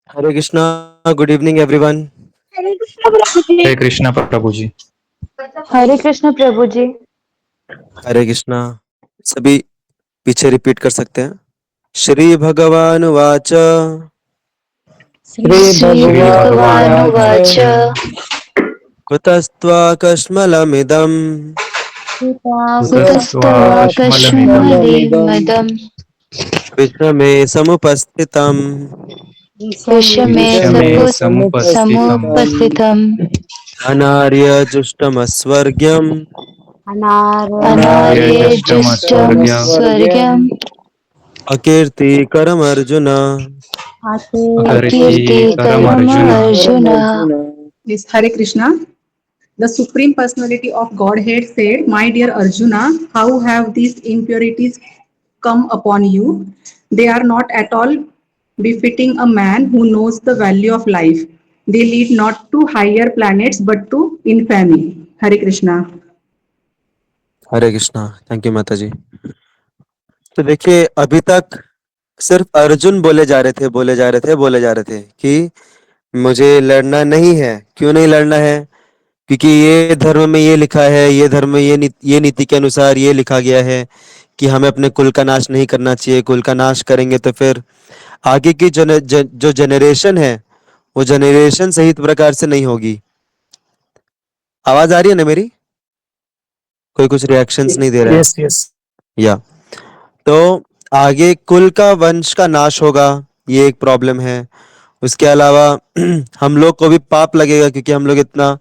हरे Krishna. Good evening everyone. Hare Krishna Prabhu ji. Hare Krishna Prabhu ji. Hare Krishna Prabhu ji. Hare Krishna. सभी पीछे repeat कर सकते हैं। श्री भगवान वाच श्री श्री भगवानुवाच भगवानुवाच कुतस्त्वाकश्मलमिदम् कुतस्त्वाकश्मलमिदं कुतस्त्वाकश्मलमिदम् विषमे समुपस्थितम्। विषमे विषमे समुपस्थितम्। समुपस्थितम्। अनार्यजुष्टमस्वर्ग्यम् अनार्यजुष्टं अनार्यजुष्टमस्वर्ग्यम् स्वर्ग्यम् अकीर्तिकरमर्जुन। अकीर्तिकरम् अकीर्तिकरमर्जुन। Arjun. Yes, Hare Krishna. The Supreme Personality of Godhead said, my dear Arjuna, how have these impurities come upon you? They are not at all befitting a man who knows the value of life. They lead not to higher planets but to infamy. Hare Krishna. Hare Krishna. Thank you माता जी। तो देखिए, अभी तक सिर्फ अर्जुन बोले जा रहे थे कि मुझे लड़ना नहीं है। क्यों नहीं लड़ना है? क्योंकि ये धर्म में ये लिखा है, ये धर्म में ये नीति के अनुसार ये लिखा गया है कि हमें अपने कुल का नाश नहीं करना चाहिए। कुल का नाश करेंगे तो फिर आगे की जो जनरेशन है, वो जनरेशन सही प्रकार से नहीं होगी। आवाज आ रही है ना मेरी? कोई कुछ रिएक्शंस नहीं दे रहा है। Yes yes. या तो आगे कुल का वंश का नाश होगा, ये एक प्रॉब्लम है। उसके अलावा हम लोग को भी पाप लगेगा, क्योंकि हम लोग इतना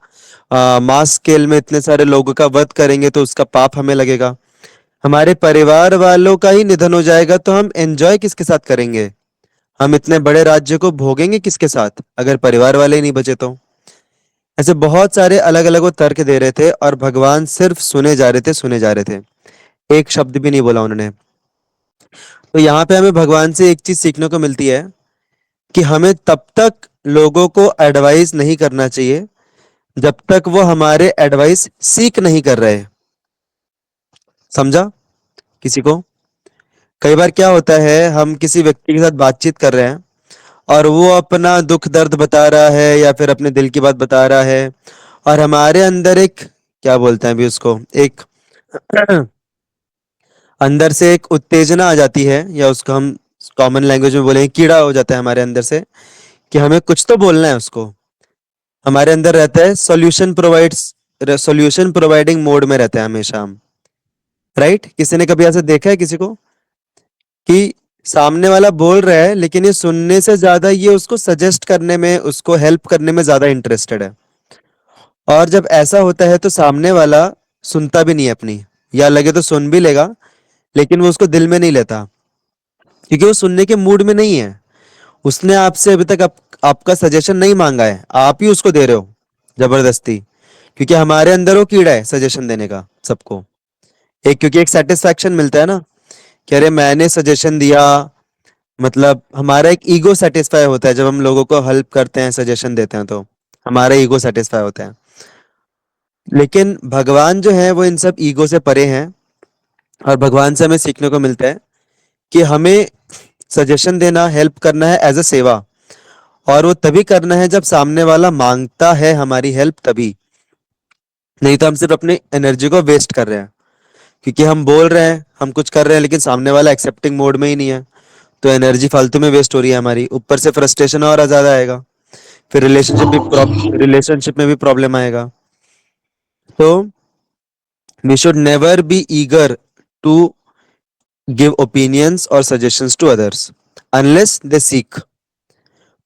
मास स्केल में इतने सारे लोगों का वध करेंगे तो उसका पाप हमें लगेगा। हमारे परिवार वालों का ही निधन हो जाएगा तो हम एंजॉय किसके साथ करेंगे? हम इतने बड़े राज्य को भोगेंगे किसके साथ, अगर परिवार वाले ही नहीं बचे तो? ऐसे बहुत सारे अलग अलग वो तर्क दे रहे थे और भगवान सिर्फ सुने जा रहे थे। एक शब्द भी नहीं बोला उन्होंने। तो यहाँ पे हमें भगवान से एक चीज सीखने को मिलती है कि हमें तब तक लोगों को एडवाइस नहीं करना चाहिए जब तक वो हमारे एडवाइस सीख नहीं कर रहे। समझा किसी को? कई बार क्या होता है, हम किसी व्यक्ति के साथ बातचीत कर रहे हैं और वो अपना दुख दर्द बता रहा है या फिर अपने दिल की बात बता रहा है, और हमारे अंदर एक, क्या बोलते हैं अभी उसको, एक अंदर से एक उत्तेजना आ जाती है, या उसको हम कॉमन लैंग्वेज में बोलेंगे कीड़ा हो जाता है हमारे अंदर से, कि हमें कुछ तो बोलना है उसको। हमारे अंदर रहता है सॉल्यूशन प्रोवाइडिंग मोड में रहता है हमेशा हम। राइट? किसी ने कभी ऐसा देखा है किसी को कि सामने वाला बोल रहा है लेकिन ये सुनने से ज्यादा ये उसको सजेस्ट करने में, उसको हेल्प करने में ज्यादा इंटरेस्टेड है। और जब ऐसा होता है तो सामने वाला सुनता भी नहीं है अपनी, या लगे तो सुन भी लेगा लेकिन वो उसको दिल में नहीं लेता, क्योंकि वो सुनने के मूड में नहीं है। उसने आपसे अभी तक आपका सजेशन नहीं मांगा है, आप ही उसको दे रहे हो जबरदस्ती, क्योंकि हमारे अंदर वो कीड़ा है सजेशन देने का सबको। एक, क्योंकि एक सेटिस्फैक्शन मिलता है ना कि अरे मैंने सजेशन दिया, मतलब हमारा एक ईगो सेटिस्फाई होता है जब हम लोगों को हेल्प करते हैं, सजेशन देते हैं, तो हमारा ईगो सेटिस्फाई होता है। लेकिन भगवान जो है वो इन सब ईगो से परे हैं, और भगवान से हमें सीखने को मिलता है कि हमें सजेशन देना, हेल्प करना है एज अ सेवा, और वो तभी करना है जब सामने वाला मांगता है हमारी हेल्प, तभी। नहीं तो हम सिर्फ अपनी एनर्जी को वेस्ट कर रहे हैं, क्योंकि हम बोल रहे हैं, हम कुछ कर रहे हैं लेकिन सामने वाला एक्सेप्टिंग मोड में ही नहीं है, तो एनर्जी फालतू में वेस्ट हो रही है हमारी। ऊपर से फ्रस्ट्रेशन और ज्यादा आएगा, फिर रिलेशनशिप में भी प्रॉब्लम आएगा। तो we should never be eager to give opinions और suggestions to others unless they seek.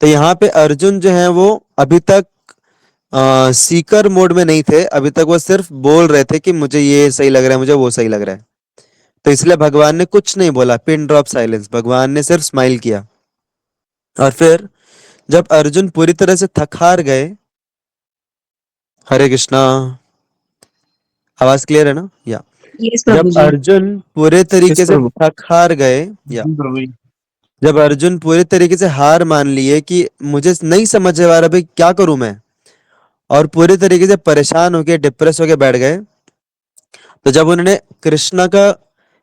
तो यहाँ पे अर्जुन जो है वो अभी तक सीकर मोड में नहीं थे। अभी तक वो सिर्फ बोल रहे थे कि मुझे ये सही लग रहा है, मुझे वो सही लग रहा है। तो इसलिए भगवान ने कुछ नहीं बोला, पिन ड्रॉप साइलेंस। भगवान ने सिर्फ स्माइल किया। और फिर जब अर्जुन पूरी तरह से थक हार गए, हरे कृष्णा, आवाज क्लियर है ना? या Yes, जब Prabhuji. अर्जुन पूरे यस तरीके से प्रभु थक हार गए, या जी प्रभु जी। जब अर्जुन पूरे तरीके से हार मान लिए कि मुझे नहीं समझ आ रहा भाई क्या करूं मैं, और पूरे तरीके से परेशान होके डिप्रेस होके बैठ गए, तो जब उन्होंने कृष्णा का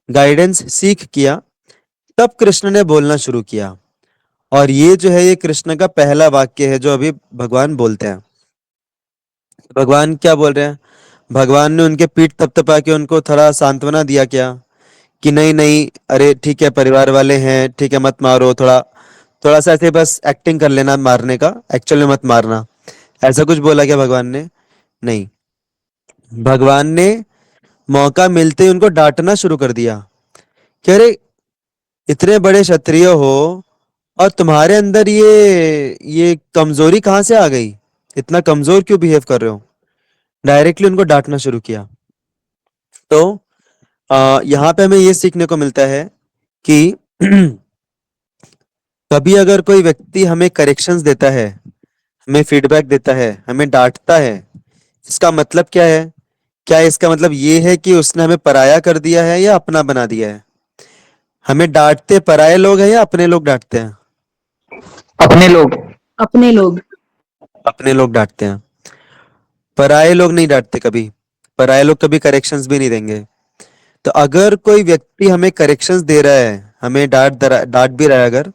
गाइडेंस सीख किया, तब कृष्ण ने बोलना शुरू किया। और ये जो है ये कृष्ण का पहला वाक्य है जो अभी भगवान बोलते हैं। भगवान क्या बोल रहे हैं? भगवान ने उनके पीठ थपथपा के उनको थोड़ा सांत्वना दिया क्या कि नहीं नहीं, अरे ठीक है, परिवार वाले हैं, ठीक है, मत मारो, थोड़ा थोड़ा सा ऐसे बस एक्टिंग कर लेना मारने का, एक्चुअल में मत मारना, ऐसा कुछ बोला क्या भगवान ने? नहीं। भगवान ने मौका मिलते ही उनको डांटना शुरू कर दिया कि अरे इतने बड़े क्षत्रिय हो और तुम्हारे अंदर ये कमजोरी कहाँ से आ गई? इतना कमजोर क्यों बिहेव कर रहे हो? डायरेक्टली उनको डांटना शुरू किया। तो यहाँ पे हमें ये सीखने को मिलता है कि कभी अगर कोई व्यक्ति हमें करेक्शंस देता है, हमें फीडबैक देता है, हमें डांटता है, इसका मतलब क्या है? क्या इसका मतलब ये है कि उसने हमें पराया कर दिया है या अपना बना दिया है? हमें डांटते पराये लोग हैं या अपने लोग डांटते हैं? अपने लोग। अपने लोग। अपने लोग डांटते हैं, पराये लोग नहीं डांटते कभी। पराये लोग कभी करेक्शंस भी नहीं देंगे। तो अगर कोई व्यक्ति हमें करेक्शंस दे रहा है, हमें डांट भी रहा है अगर,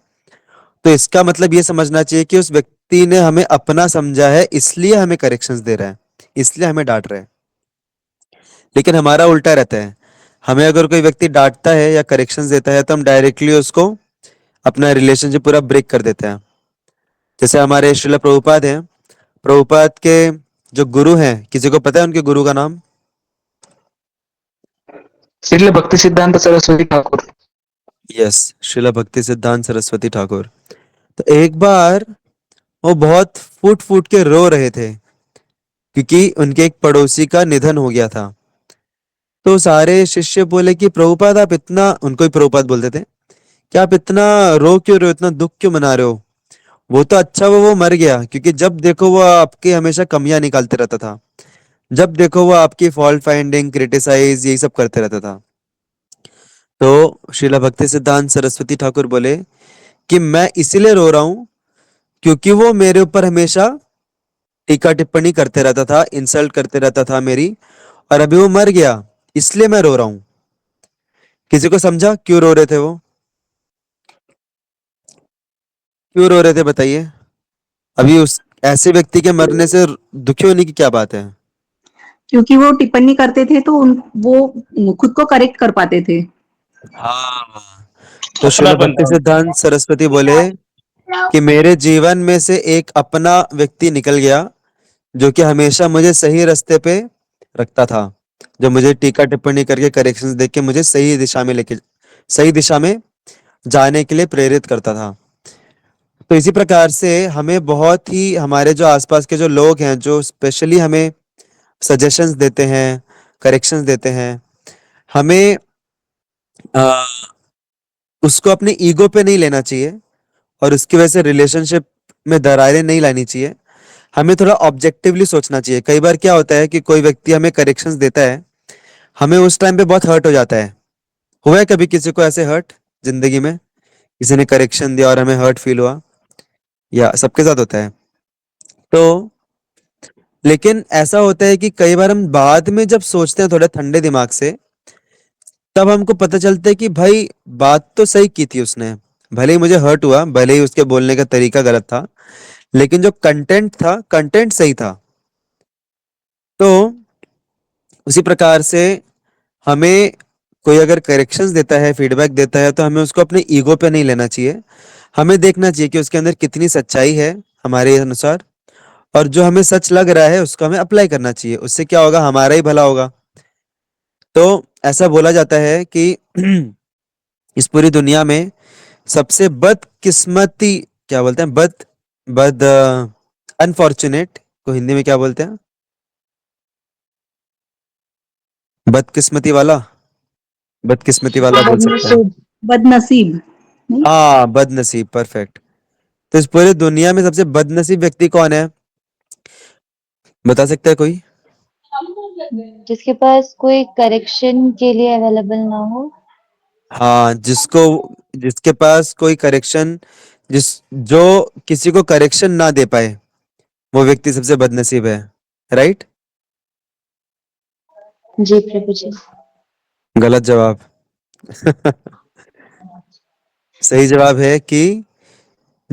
तो इसका मतलब ये समझना चाहिए कि उस व्यक्ति ने हमें अपना समझा है, इसलिए हमें करेक्शंस दे रहा है, इसलिए हमें डांट रहा है। लेकिन हमारा उल्टा रहता है। हमें अगर कोई व्यक्ति डांटता है या करेक्शंस देता है तो हम डायरेक्टली उसको अपना रिलेशनशिप पूरा ब्रेक कर देते हैं। जैसे हमारे श्रील प्रभुपाद हैं, प्रभुपाद के जो गुरु हैं, किसी को पता है उनके गुरु का नाम? श्रील भक्ति सिद्धांत सरस्वती ठाकुर। यस, श्रील भक्ति सिद्धांत सरस्वती ठाकुर। तो एक बार वो बहुत फूट फूट के रो रहे थे क्योंकि उनके एक पड़ोसी का निधन हो गया था। तो सारे शिष्य बोले कि प्रभुपाद आप इतना, उनको ही प्रभुपाद बोलते थे, कि आप इतना रो क्यों रहे हो, इतना दुख क्यों मना रहे हो? वो तो अच्छा वो मर गया, क्योंकि जब देखो वो आपकी हमेशा कमियां निकालते रहता था, जब देखो वो आपकी फॉल्ट फाइंडिंग, क्रिटिसाइज, यही सब करते रहता था। तो श्रीला भक्ति सिद्धांत सरस्वती ठाकुर बोले कि मैं इसीलिए रो रहा हूं क्योंकि वो मेरे ऊपर हमेशा टीका टिप्पणी करते रहता था, इंसल्ट करते रहता था मेरी, और अभी वो मर गया, इसलिए मैं रो रहा हूँ। किसी को समझा क्यों रो रहे थे वो? क्यों रो रहे थे बताइए? अभी उस ऐसे व्यक्ति के मरने से दुखी होने की क्या बात है? क्योंकि वो टिप्पणी करते थे तो वो खुद को करेक्ट कर पाते थे। हाँ। तो अपना श्रील भक्ति बनता। सिद्धांत सरस्वती बोले कि मेरे जीवन में से एक अपना व्यक्ति निकल गया जो कि हमेशा मुझे सही रास्ते पे रखता था, जो मुझे टीका टिप्पणी करके करेक्शंस देके मुझे सही दिशा में जाने के लिए प्रेरित करता था। तो इसी प्रकार से हमें बहुत ही हमारे जो आसपास के जो लोग हैं जो स्पेशली हमें सजेशंस देते हैं, करेक्शंस देते हैं, हमें अ, उसको अपने ईगो पे नहीं लेना चाहिए और उसकी वजह से रिलेशनशिप में दरारें नहीं लानी चाहिए। हमें थोड़ा ऑब्जेक्टिवली सोचना चाहिए। कई बार क्या होता है कि कोई व्यक्ति हमें करेक्शंस देता है, हमें उस टाइम पे बहुत हर्ट हो जाता है। हुआ है कभी किसी को ऐसे हर्ट जिंदगी में? किसी ने करेक्शन दिया और हमें हर्ट फील हुआ, या सबके साथ होता है? तो लेकिन ऐसा होता है कि कई बार हम बाद में जब सोचते हैं थोड़े ठंडे दिमाग से, तब हमको पता चलता है कि भाई बात तो सही की थी उसने। भले ही मुझे हर्ट हुआ, भले ही उसके बोलने का तरीका गलत था, लेकिन जो कंटेंट था, कंटेंट सही था। तो उसी प्रकार से हमें कोई अगर करेक्शंस देता है, फीडबैक देता है, तो हमें उसको अपने ईगो पे नहीं लेना चाहिए। हमें देखना चाहिए कि उसके अंदर कितनी सच्चाई है हमारे अनुसार, और जो हमें सच लग रहा है उसको हमें अप्लाई करना चाहिए। उससे क्या होगा? हमारा ही भला होगा। तो ऐसा बोला जाता है कि इस पूरी दुनिया में सबसे बदकिस्मती, क्या बोलते हैं, बद बद अनफॉर्चुनेट को हिंदी में क्या बोलते हैं? बदकिस्मती वाला, बदकिस्मती वाला बोल सकते हैं। बदनसीब। बदनसीब। नहीं। हाँ, बदनसीब, परफेक्ट। तो इस पूरी दुनिया में सबसे बदनसीब व्यक्ति कौन है? बता सकता है कोई? जिसके पास कोई करेक्शन के लिए अवेलेबल ना हो। हाँ, जिसके पास कोई करेक्शन, जिस जो किसी को करेक्शन ना दे पाए, वो व्यक्ति सबसे बदनसीब है। राइट? जी प्रभु जी। गलत जवाब। सही जवाब है कि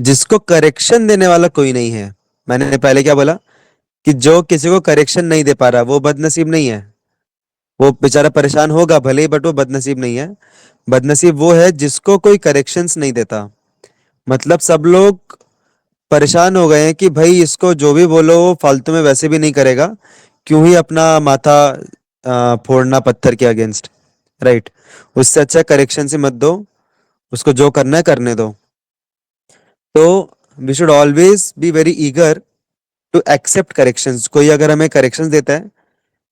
जिसको करेक्शन देने वाला कोई नहीं है। मैंने पहले क्या बोला कि जो किसी को करेक्शन नहीं दे पा रहा वो बदनसीब नहीं है, वो बेचारा परेशान होगा भले ही, बट वो बदनसीब नहीं है। बदनसीब वो है जिसको कोई करेक्शंस नहीं देता। मतलब सब लोग परेशान हो गए हैं कि भाई इसको जो भी बोलो वो फालतू में वैसे भी नहीं करेगा, क्यों ही अपना माथा फोड़ना पत्थर के अगेंस्ट, राइट। उससे अच्छा करेक्शन से मत दो, उसको जो करना है करने दो। तो we should always be very eager to accept corrections. कोई अगर हमें करेक्शंस देता है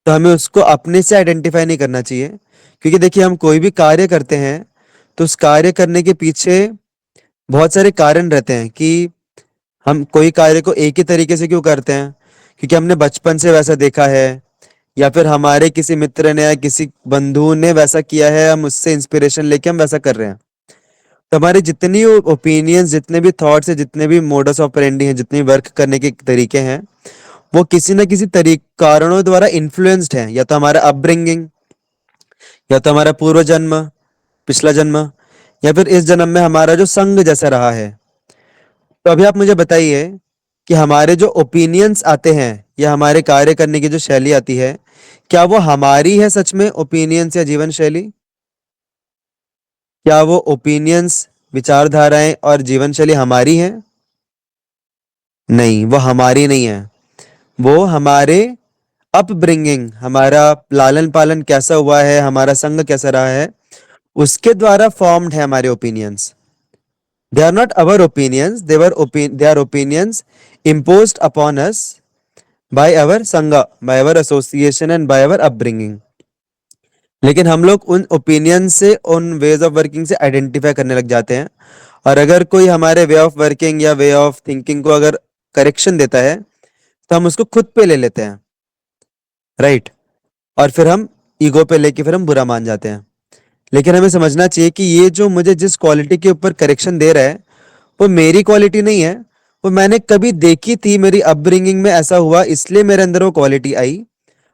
तो हमें उसको अपने से आइडेंटिफाई नहीं करना चाहिए, क्योंकि देखिए हम कोई भी कार्य करते हैं तो उस कार्य करने के पीछे बहुत सारे कारण रहते हैं कि हम कोई कार्य को एक ही तरीके से क्यों करते हैं, क्योंकि हमने बचपन से वैसा देखा है, या फिर हमारे किसी मित्र ने या किसी बंधु ने वैसा किया है, हम उससे इंस्पिरेशन लेके हम वैसा कर रहे हैं। तो हमारी जितनी ओपिनियंस, जितने भी थॉट्स है, जितने भी मोडस ऑपरेंडी हैं, जितने वर्क करने के तरीके हैं, वो किसी ना किसी तरीके कारणों द्वारा इन्फ्लुएंस्ड है। या तो हमारा अपब्रिंगिंग, या तो हमारा पूर्व जन्म, पिछला जन्म, या फिर इस जन्म में हमारा जो संग जैसा रहा है। तो अभी आप मुझे बताइए कि हमारे जो ओपिनियंस आते हैं या हमारे कार्य करने की जो शैली आती है, क्या वो हमारी है सच में ओपिनियंस या जीवन शैली? क्या वो ओपिनियंस, विचारधाराएं और जीवन शैली हमारी है? नहीं, वो हमारी नहीं है। वो हमारे अपब्रिंगिंग, हमारा लालन पालन कैसा हुआ है, हमारा संग कैसा रहा है, उसके द्वारा फॉर्म्ड है हमारे opinions. They are not our opinions, they are opinions imposed upon us by our sangha, by our association and by our upbringing. लेकिन हम लोग उन ओपिनियन से, उन वेज ऑफ वर्किंग से आइडेंटिफाई करने लग जाते हैं। और अगर कोई हमारे वे ऑफ वर्किंग या वे ऑफ थिंकिंग को अगर करेक्शन देता है तो हम उसको खुद पे ले लेते हैं, राइट। और फिर हम ईगो पे लेके फिर हम बुरा मान जाते हैं। लेकिन हमें समझना चाहिए कि ये जो मुझे जिस क्वालिटी के ऊपर करेक्शन दे रहा है वो मेरी क्वालिटी नहीं है, वो मैंने कभी देखी थी, मेरी अपब्रिंगिंग में ऐसा हुआ इसलिए मेरे अंदर वो क्वालिटी आई,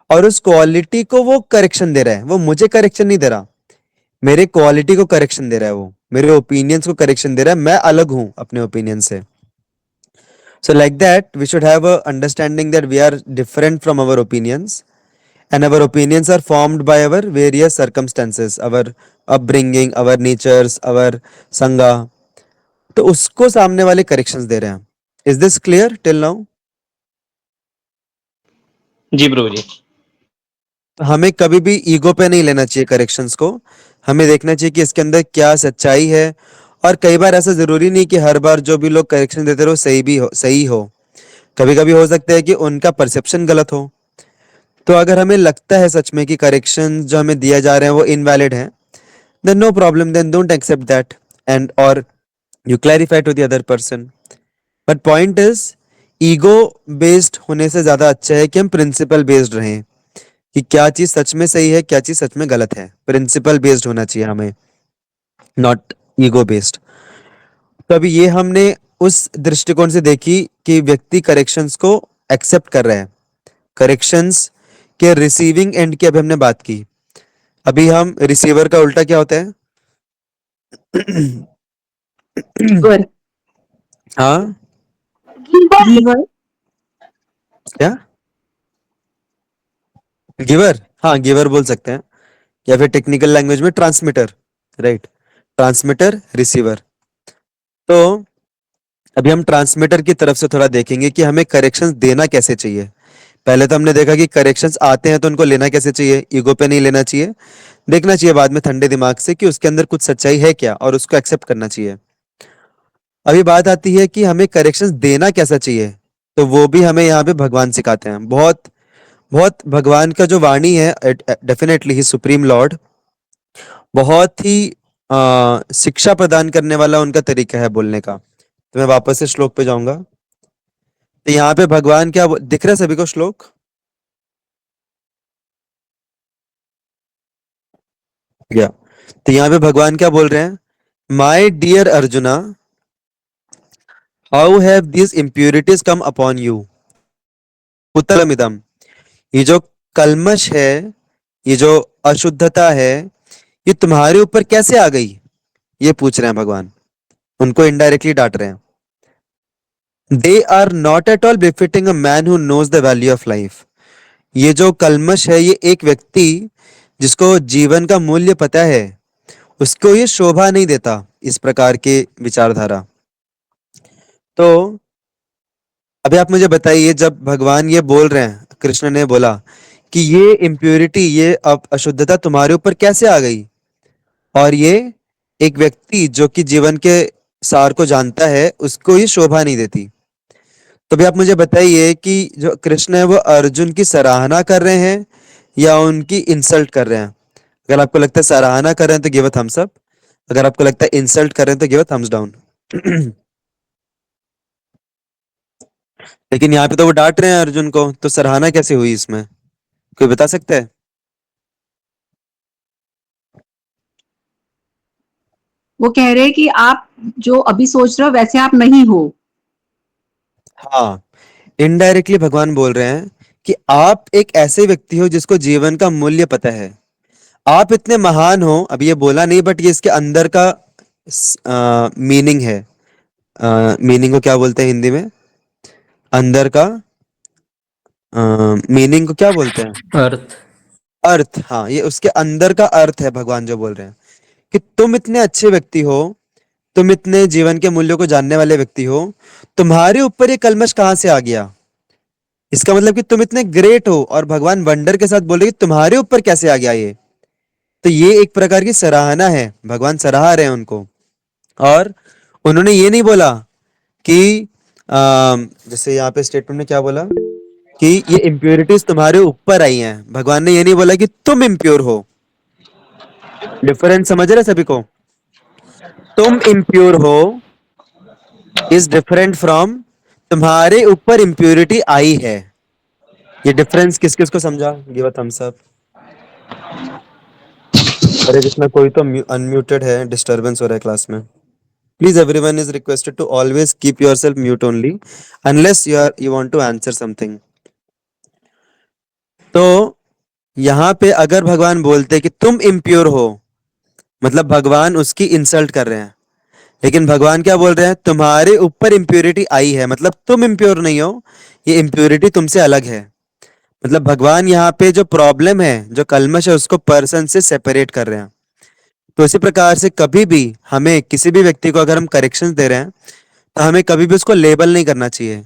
और उस क्वालिटी को वो करेक्शन दे रहा है। वो मुझे करेक्शन नहीं दे रहा, मेरे क्वालिटी को करेक्शन दे रहा है, वो मेरे ओपिनियंस को करेक्शन दे रहा है। मैं अलग हूं अपने ओपिनियन से। So like that we should have a understanding that we are different from our opinions, and our opinions are formed by our various circumstances, our upbringing, our natures, our sangha। तो उसको सामने वाले corrections दे रहे हैं। Is this clear till now? जी प्रभु जी। हमें कभी भी ईगो पे नहीं लेना चाहिए करेक्शंस को। हमें देखना चाहिए कि इसके अंदर क्या सच्चाई है। और कई बार ऐसा जरूरी नहीं कि हर बार जो भी लोग करेक्शन देते रहो सही हो। कभी कभी हो सकता है कि उनका परसेप्शन गलत हो। तो अगर हमें लगता है सच में कि करेक्शन जो हमें दिया जा रहे हैं वो इनवैलिड है, then no problem, then don't accept that, and or you clarify to the other person। but point is, ego based होने से ज्यादा अच्छा है कि हम प्रिंसिपल बेस्ड रहें, कि क्या चीज सच में सही है, क्या चीज सच में गलत है। प्रिंसिपल बेस्ड होना चाहिए हमें, नॉट ईगो बेस्ड। तो अभी ये हमने उस दृष्टिकोण से देखी कि व्यक्ति करेक्शंस को एक्सेप्ट कर रहा है। करेक्शंस के रिसीविंग एंड की अभी हमने बात की। अभी हम रिसीवर का उल्टा क्या होता है? गिवर। हाँ, गिवर। क्या? गिवर, हाँ गिवर बोल सकते हैं, या फिर टेक्निकल लैंग्वेज में ट्रांसमीटर, राइट। Transmitter, receiver. तो अभी हम ट्रांसमीटर की तरफ से थोड़ा देखेंगे कि हमें करेक्शंस देना कैसे चाहिए। पहले तो हमने देखा कि करेक्शंस आते हैं तो उनको लेना कैसे चाहिए, ईगो पे नहीं लेना चाहिए, देखना चाहिए बाद में ठंडे दिमाग से कि उसके अंदर कुछ सच्चाई है क्या, और उसको एक्सेप्ट करना चाहिए। अभी बात आती है कि हमें करेक्शंस देना कैसा चाहिए, तो वो भी हमें यहाँ पे भगवान सिखाते हैं। बहुत बहुत भगवान का जो वाणी है, डेफिनेटली ही सुप्रीम लॉर्ड, बहुत ही शिक्षा प्रदान करने वाला उनका तरीका है बोलने का। तो मैं वापस से श्लोक पे जाऊंगा। तो यहाँ पे भगवान क्या दिख रहा है सभी को श्लोक? या तो यहाँ पे भगवान क्या बोल रहे हैं? My dear Arjuna, how have these impurities come upon you? उत्तरमिदम, ये जो कल्मश है, ये जो अशुद्धता है, ये तुम्हारे ऊपर कैसे आ गई? ये पूछ रहे हैं भगवान, उनको इनडायरेक्टली डांट रहे हैं। They are not at all befitting a man who knows the value of life. ये जो कल्मश है, ये एक व्यक्ति जिसको जीवन का मूल्य पता है, उसको ये शोभा नहीं देता, इस प्रकार के विचारधारा। तो अभी आप मुझे बताइए, जब भगवान ये बोल रहे हैं, कृष्ण ने बोला कि ये इम्प्योरिटी, ये अशुद्धता तुम्हारे ऊपर कैसे आ गई, और ये एक व्यक्ति जो कि जीवन के सार को जानता है, उसको ये शोभा नहीं देती। तो भी आप मुझे बताइए कि जो कृष्ण है वो अर्जुन की सराहना कर रहे हैं या उनकी इंसल्ट कर रहे हैं। अगर आपको लगता है सराहना कर रहे हैं तो गिव अ थम्स अप, अगर आपको लगता है इंसल्ट कर रहे हैं तो गिव अ थम्स डाउन। लेकिन यहाँ पे तो वो डांट रहे हैं अर्जुन को, तो सराहना कैसे हुई इसमें, कोई बता सकता है? वो कह रहे हैं कि आप जो अभी सोच रहे हो वैसे आप नहीं हो। हाँ, इनडायरेक्टली भगवान बोल रहे हैं कि आप एक ऐसे व्यक्ति हो जिसको जीवन का मूल्य पता है। आप इतने महान हो, अभी ये बोला नहीं बट ये इसके अंदर का मीनिंग है। मीनिंग को क्या बोलते हैं हिंदी में? अंदर का मीनिंग को क्या बोलते हैं? अर्थ। अर्थ। हाँ, ये उसके अंदर का अर्थ है भगवान जो बोल रहे हैं कि तुम इतने अच्छे व्यक्ति हो, तुम इतने जीवन के मूल्यों को जानने वाले व्यक्ति हो, तुम्हारे ऊपर ये कलमश कहाँ से आ गया? इसका मतलब कि तुम इतने ग्रेट हो, और भगवान वंडर के साथ बोल रहे कि तुम्हारे ऊपर कैसे आ गया ये। तो ये एक प्रकार की सराहना है, भगवान सराह रहे हैं उनको। और उन्होंने ये नहीं बोला कि जैसे यहाँ पे स्टेटमेंट में क्या बोला कि ये इम्प्योरिटीज तुम्हारे ऊपर आई हैं, भगवान ने ये नहीं बोला कि तुम इम्प्योर हो। डिफरेंस समझ रहे सभी को? तुम इम्प्योर हो इज डिफरेंट फ्रॉम तुम्हारे ऊपर इम्प्योरिटी आई है। ये डिफरेंस किस किस को समझा? Give a thumbs up. अरे कृष्णा, कोई तो अनम्यूटेड है, डिस्टरबेंस हो रहा है क्लास में। Please, everyone is requested to always keep yourself mute only unless you want to answer something. तो यहाँ पे अगर भगवान बोलते कि तुम इम्प्योर हो, मतलब भगवान उसकी इंसल्ट कर रहे हैं। लेकिन भगवान क्या बोल रहे हैं? तुम्हारे ऊपर इम्प्योरिटी आई है, मतलब तुम इम्प्योर नहीं हो, ये इम्प्योरिटी तुमसे अलग है। मतलब भगवान यहाँ पे जो प्रॉब्लम है, जो कलमश है, उसको पर्सन से सेपरेट कर रहे हैं। तो इसी प्रकार से कभी भी हमें किसी भी व्यक्ति को अगर हम करेक्शन दे रहे हैं, तो हमें कभी भी उसको लेबल नहीं करना चाहिए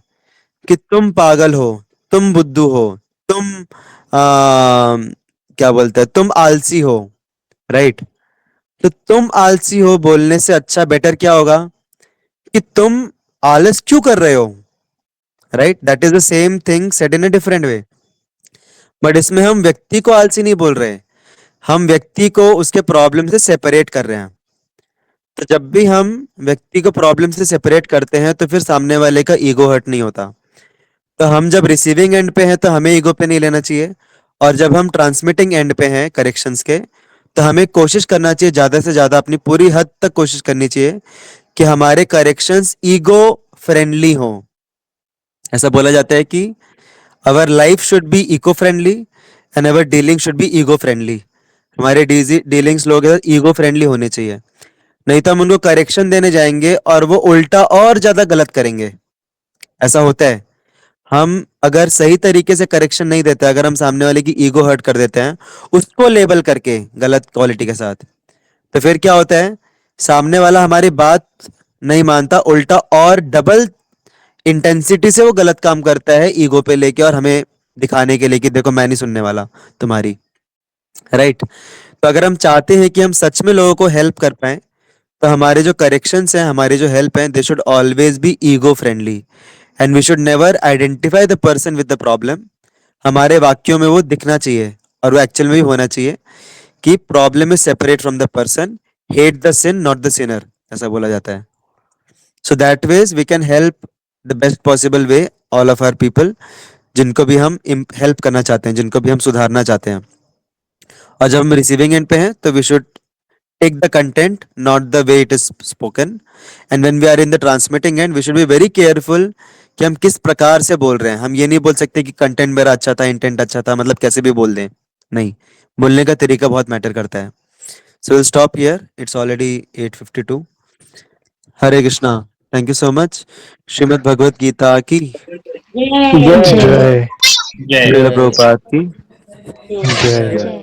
कि तुम पागल हो, तुम बुद्धू हो, तुम क्या बोलते हैं, तुम आलसी हो। राइट? तो तुम आलसी हो बोलने से अच्छा बेटर क्या होगा कि तुम आलस क्यों कर रहे हो। Right? That is the same thing said in a different way. But इसमें हम व्यक्ति को आलसी नहीं बोल रहे, हम व्यक्ति को उसके प्रॉब्लम से सेपरेट कर रहे हैं। तो जब भी हम व्यक्ति को प्रॉब्लम से सेपरेट करते हैं तो फिर सामने वाले का ईगो हर्ट नहीं होता। तो हम जब रिसीविंग एंड पे हैं तो हमें ईगो पे नहीं लेना चाहिए, और जब हम ट्रांसमिटिंग एंड पे हैं करेक्शंस के, तो हमें कोशिश करना चाहिए, ज्यादा से ज्यादा अपनी पूरी हद तक कोशिश करनी चाहिए कि हमारे करेक्शंस ईगो फ्रेंडली हो। ऐसा बोला जाता है कि our life should be eco friendly and our dealing should be ego friendly. हमारे डीलिंग्स लोग ईगो फ्रेंडली होने चाहिए, नहीं तो हम उनको करेक्शन देने जाएंगे और वो उल्टा और ज्यादा गलत करेंगे। ऐसा होता है। हम अगर सही तरीके से करेक्शन नहीं देते, अगर हम सामने वाले की ईगो हर्ट कर देते हैं उसको लेबल करके गलत क्वालिटी के साथ, तो फिर क्या होता है? सामने वाला हमारी बात नहीं मानता, उल्टा और डबल इंटेंसिटी से वो गलत काम करता है ईगो पे लेके, और हमें दिखाने के लिए कि देखो मैं नहीं सुनने वाला तुम्हारी। राइट? तो अगर हम चाहते हैं कि हम सच में लोगों को हेल्प कर पाए, तो हमारे जो करेक्शंस हैं, हमारी जो हेल्प हैं, they should always be ego friendly, and we should never identify the person with the problem. हमारे वाक्यों में वो दिखना चाहिए, और वो एक्चुअल में भी होना चाहिए कि problem is separate from the person, hate the sin not the sinner, ऐसा बोला जाता है। So that ways we can help the best possible way all of our people, जिनको भी हम हेल्प करना चाहते हैं, जिनको भी हम सुधारना चाहते हैं। और जब हम रिसीविंग एंड पे हैं तो we should take the content, not the way it is spoken. And when we are in the transmitting end, we should be very careful कि हम किस प्रकार से बोल रहे हैं। हम ये नहीं बोल सकते कि कंटेंट मेरा अच्छा था, इंटेंट अच्छा था, मतलब कैसे भी बोल दें। नहीं, बोलने का तरीका बहुत मैटर करता है। So will stop here, it's already 8:52। Hare Krishna. Thank you so much. Shrimad Bhagavad Gita की, जय जय श्रील प्रभुपाद की जय। जय।